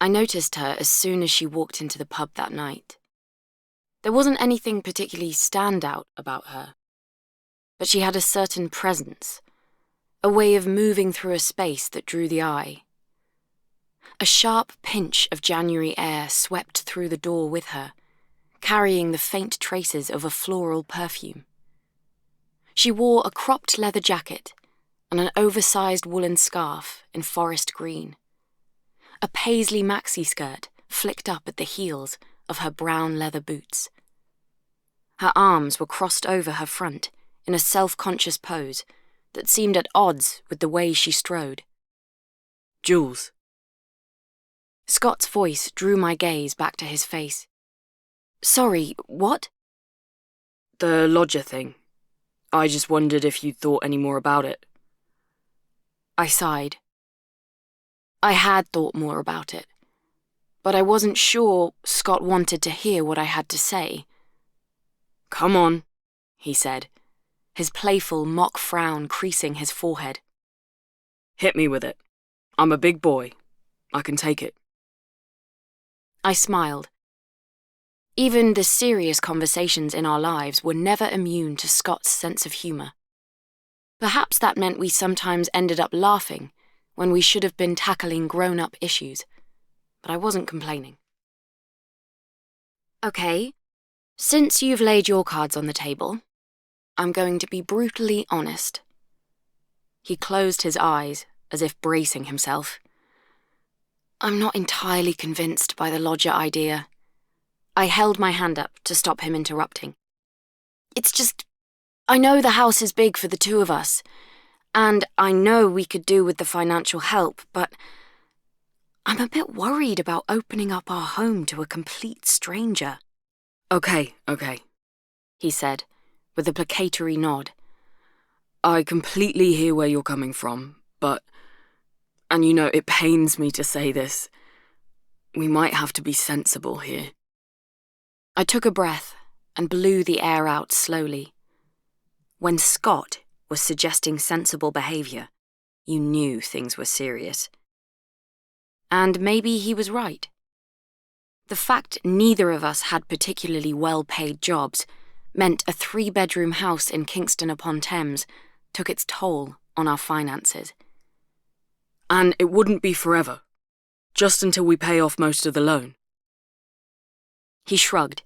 I noticed her as soon as she walked into the pub that night. There wasn't anything particularly standout about her, but she had a certain presence, a way of moving through a space that drew the eye. A sharp pinch of January air swept through the door with her, carrying the faint traces of a floral perfume. She wore a cropped leather jacket and an oversized woolen scarf in forest green. A paisley maxi skirt flicked up at the heels of her brown leather boots. Her arms were crossed over her front in a self-conscious pose that seemed at odds with the way she strode. Jules. Scott's voice drew my gaze back to his face. Sorry, what? The lodger thing. I just wondered if you'd thought any more about it. I sighed. I had thought more about it, but I wasn't sure Scott wanted to hear what I had to say. Come on, he said, his playful mock frown creasing his forehead. Hit me with it. I'm a big boy. I can take it. I smiled. Even the serious conversations in our lives were never immune to Scott's sense of humour. Perhaps that meant we sometimes ended up laughing when we should have been tackling grown-up issues, but I wasn't complaining. Okay, since you've laid your cards on the table, I'm going to be brutally honest. He closed his eyes as if bracing himself. I'm not entirely convinced by the lodger idea. I held my hand up to stop him interrupting. It's just, I know the house is big for the two of us, and I know we could do with the financial help, but I'm a bit worried about opening up our home to a complete stranger. Okay, he said, with a placatory nod. I completely hear where you're coming from, but, and you know, it pains me to say this, we might have to be sensible here. I took a breath and blew the air out slowly. When Scott was suggesting sensible behaviour, you knew things were serious. And maybe he was right. The fact neither of us had particularly well-paid jobs meant a 3-bedroom house in Kingston-upon-Thames took its toll on our finances. And it wouldn't be forever, just until we pay off most of the loan. He shrugged,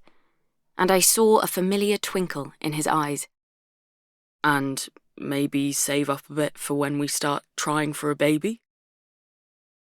and I saw a familiar twinkle in his eyes. And maybe save up a bit for when we start trying for a baby?